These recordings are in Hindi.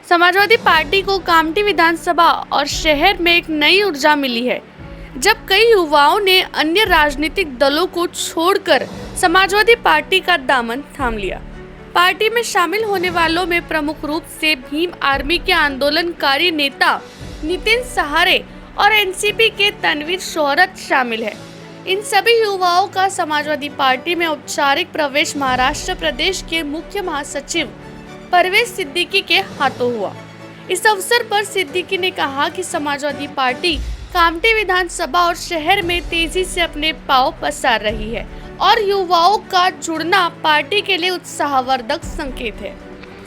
समाजवादी पार्टी को कामठी विधानसभा और शहर में एक नई ऊर्जा मिली है, जब कई युवाओं ने अन्य राजनीतिक दलों को छोड़कर समाजवादी पार्टी का दामन थाम लिया। पार्टी में शामिल होने वालों में प्रमुख रूप से भीम आर्मी के आंदोलनकारी नेता नितिन सहारे और एनसीपी के तनवीर शोहरत शामिल है। इन सभी युवाओं का समाजवादी पार्टी में औपचारिक प्रवेश महाराष्ट्र प्रदेश के मुख्य महासचिव परवेज सिद्दीकी के हाथों हुआ। इस अवसर पर सिद्दीकी ने कहा कि समाजवादी पार्टी कामठी विधानसभा और शहर में तेजी से अपने पांव पसार रही है और युवाओं का जुड़ना पार्टी के लिए उत्साहवर्धक संकेत है।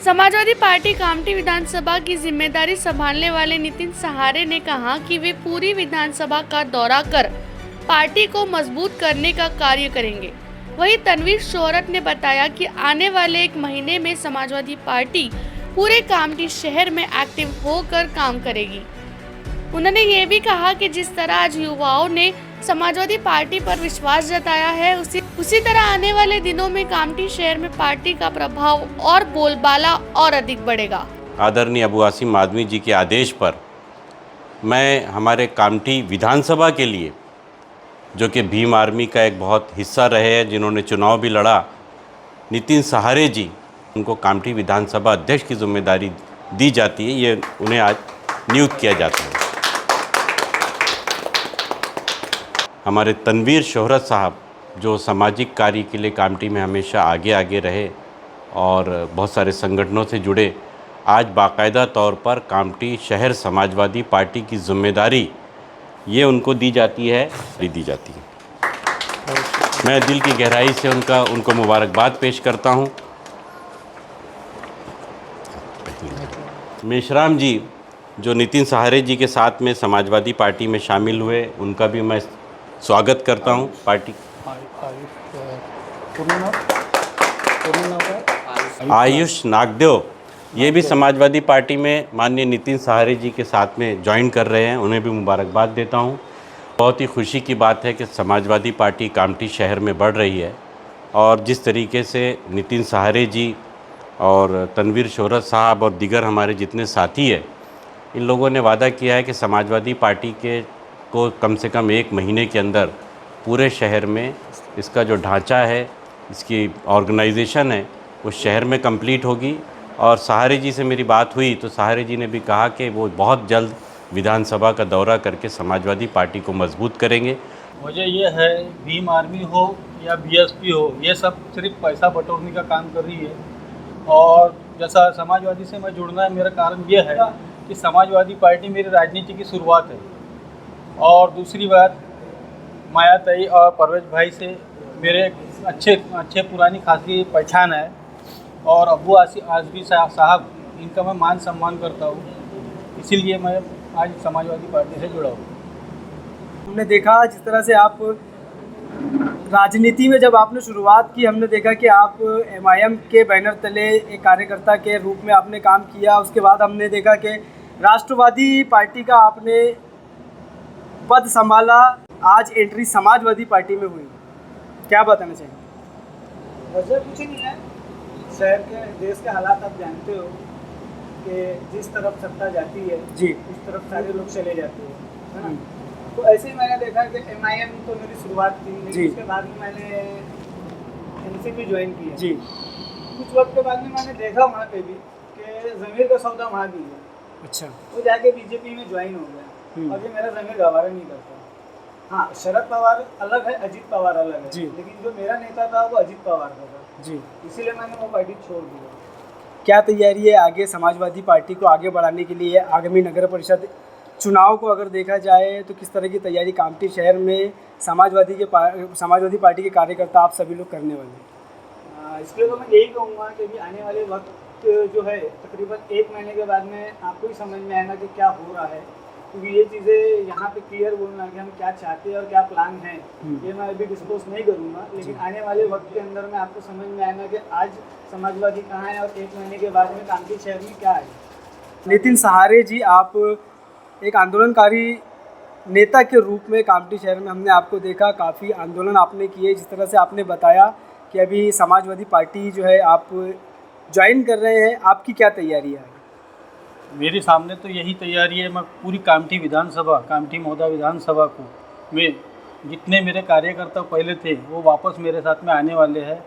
समाजवादी पार्टी कामठी विधानसभा की जिम्मेदारी संभालने वाले नितिन सहारे ने कहा कि वे पूरी विधानसभा का दौरा कर पार्टी को मजबूत करने का कार्य करेंगे। वहीं तनवीर शोहरत ने बताया कि आने वाले एक महीने में समाजवादी पार्टी पूरे कामठी शहर में एक्टिव होकर काम करेगी। उन्होंने ये भी कहा कि जिस तरह आज युवाओं ने समाजवादी पार्टी पर विश्वास जताया है, उसी तरह आने वाले दिनों में कामठी शहर में पार्टी का प्रभाव और बोलबाला और अधिक बढ़ेगा। आदरणीय अबू आसिम आदमी जी के आदेश पर मैं हमारे कामठी विधानसभा के लिए, जो कि भीम आर्मी का एक बहुत हिस्सा रहे हैं, जिन्होंने चुनाव भी लड़ा, नितिन सहारे जी, उनको कामठी विधानसभा अध्यक्ष की जिम्मेदारी दी जाती है। ये उन्हें आज नियुक्त किया जाता है। हमारे तनवीर शोहरत साहब, जो सामाजिक कार्य के लिए कामठी में हमेशा आगे आगे रहे और बहुत सारे संगठनों से जुड़े, आज बाकायदा तौर पर कामठी शहर समाजवादी पार्टी की जिम्मेदारी ये उनको दी जाती है। मैं दिल की गहराई से उनको मुबारकबाद पेश करता हूँ। मेश्राम जी, जो नितिन सहारे जी के साथ में समाजवादी पार्टी में शामिल हुए, उनका भी मैं स्वागत करता हूँ। पार्टी आयुष नागदेव, ये भी समाजवादी पार्टी में माननीय नितिन सहारे जी के साथ में ज्वाइन कर रहे हैं, उन्हें भी मुबारकबाद देता हूं। बहुत ही खुशी की बात है कि समाजवादी पार्टी कामठी शहर में बढ़ रही है और जिस तरीके से नितिन सहारे जी और तनवीर शोहरत साहब और दीगर हमारे जितने साथी हैं, इन लोगों ने वादा किया है कि समाजवादी पार्टी को कम से कम एक महीने के अंदर पूरे शहर में इसका जो ढांचा है, इसकी ऑर्गेनाइजेशन है, वो शहर में कंप्लीट होगी। और सहारे जी से मेरी बात हुई तो सहारे जी ने भी कहा कि वो बहुत जल्द विधानसभा का दौरा करके समाजवादी पार्टी को मजबूत करेंगे। वजह ये है, भीम आर्मी हो या बीएसपी हो, ये सब सिर्फ पैसा बटोरने का काम कर रही है। और जैसा समाजवादी से मैं जुड़ना है, मेरा कारण ये है कि समाजवादी पार्टी मेरी राजनीति की शुरुआत है। और दूसरी बात, मायाताई और परवेज भाई से मेरे अच्छे पुरानी खासी पहचान है और अबू आज़मी साहब, इनका मैं मान सम्मान करता हूँ, इसीलिए मैं आज समाजवादी पार्टी से जुड़ा हूँ। हमने देखा जिस तरह से आप राजनीति में जब आपने शुरुआत की, हमने देखा कि आप एमआईएम के बैनर तले एक कार्यकर्ता के रूप में आपने काम किया। उसके बाद हमने देखा कि राष्ट्रवादी पार्टी का आपने पद संभाला, आज एंट्री समाजवादी पार्टी में हुई। क्या बताना चाहिए? वजह कुछ नहीं है, शहर के देश के हालात आप जानते हो कि जिस तरफ सत्ता जाती है जी, उस तरफ सारे लोग चले जाते हैं, है ना। तो ऐसे ही मैंने देखा कि एमआईएम तो मेरी शुरुआत थी, लेकिन उसके बाद में मैंने एनसीपी ज्वाइन की है जी। कुछ वक्त के बाद में मैंने देखा वहाँ पे भी कि ज़मीर का सौदा वहाँ भी है। अच्छा, वो जाके बीजेपी में ज्वाइन हो गया और ये मेरा ज़मीर गवारा नहीं करता। हाँ, शरद पवार अलग है, अजीत पवार अलग है जी, लेकिन जो मेरा नेता था वो अजीत पवार का था जी, इसीलिए मैंने वो पार्टी छोड़ दी। क्या तैयारी है आगे समाजवादी पार्टी को आगे बढ़ाने के लिए? आगामी नगर परिषद चुनाव को अगर देखा जाए तो किस तरह की तैयारी कामठी शहर में समाजवादी पार्टी के कार्यकर्ता आप सभी लोग करने वाले हैं? इसके लिए तो मैं यही कहूँगा कि भी आने वाले वक्त जो है, तकरीबन एक महीने के बाद में आपको ही समझ में आएगा कि क्या हो रहा है, क्योंकि ये चीज़ें यहाँ पे क्लियर बोलना कि हम क्या चाहते हैं और क्या प्लान है, ये मैं अभी डिस्क्लोज नहीं करूँगा, लेकिन आने वाले वक्त के अंदर में आपको समझ में आएगा कि आज समाजवादी कहाँ है और एक महीने के बाद में कामठी शहर में क्या है। नितिन सहारे जी, आप एक आंदोलनकारी नेता के रूप में कामठी शहर में हमने आपको देखा, काफ़ी आंदोलन आपने किए। जिस तरह से आपने बताया कि अभी समाजवादी पार्टी जो है आप ज्वाइन कर रहे हैं, आपकी क्या तैयारी है? मेरे सामने तो यही तैयारी है। मैं पूरी कामठी मौदा विधानसभा को में जितने मेरे कार्यकर्ता पहले थे वो वापस मेरे साथ में आने वाले हैं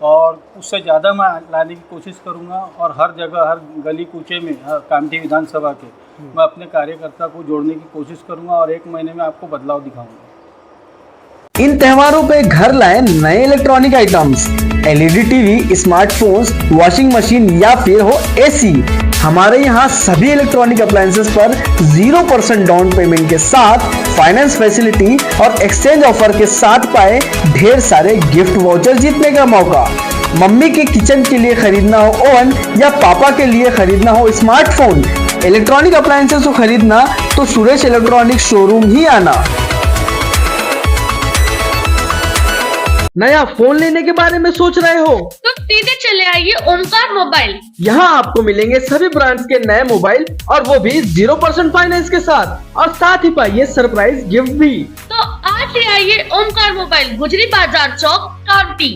और उससे ज़्यादा मैं लाने की कोशिश करूँगा। और हर जगह, हर गली कूचे में, कामठी विधानसभा के मैं अपने कार्यकर्ता को जोड़ने की कोशिश करूँगा और 1 महीने में आपको बदलाव दिखाऊँगा। इन त्योहारों पे घर लाएं नए electronic items, LED TV, smartphones, washing machine या फिर हो एसी। हमारे यहाँ सभी इलेक्ट्रॉनिक अप्लायंसेस पर 0% डाउन पेमेंट के साथ फाइनेंस फैसिलिटी और एक्सचेंज ऑफर के साथ पाए ढेर सारे गिफ्ट वाउचर जीतने का मौका। मम्मी के किचन के लिए खरीदना हो ओवन या पापा के लिए खरीदना हो स्मार्टफोन, इलेक्ट्रॉनिक अप्लायंसेस को खरीदना तो सुरेश इलेक्ट्रॉनिक शोरूम ही आना। नया फोन लेने के बारे में सोच रहे हो तो सीधे चले आइए ओमकार मोबाइल। यहाँ आपको मिलेंगे सभी ब्रांड्स के नए मोबाइल और वो भी 0% फाइनेंस के साथ, और साथ ही पाइए सरप्राइज गिफ्ट भी। तो आज ही आइए ओमकार मोबाइल, गुजरी बाजार चौक, कामठी।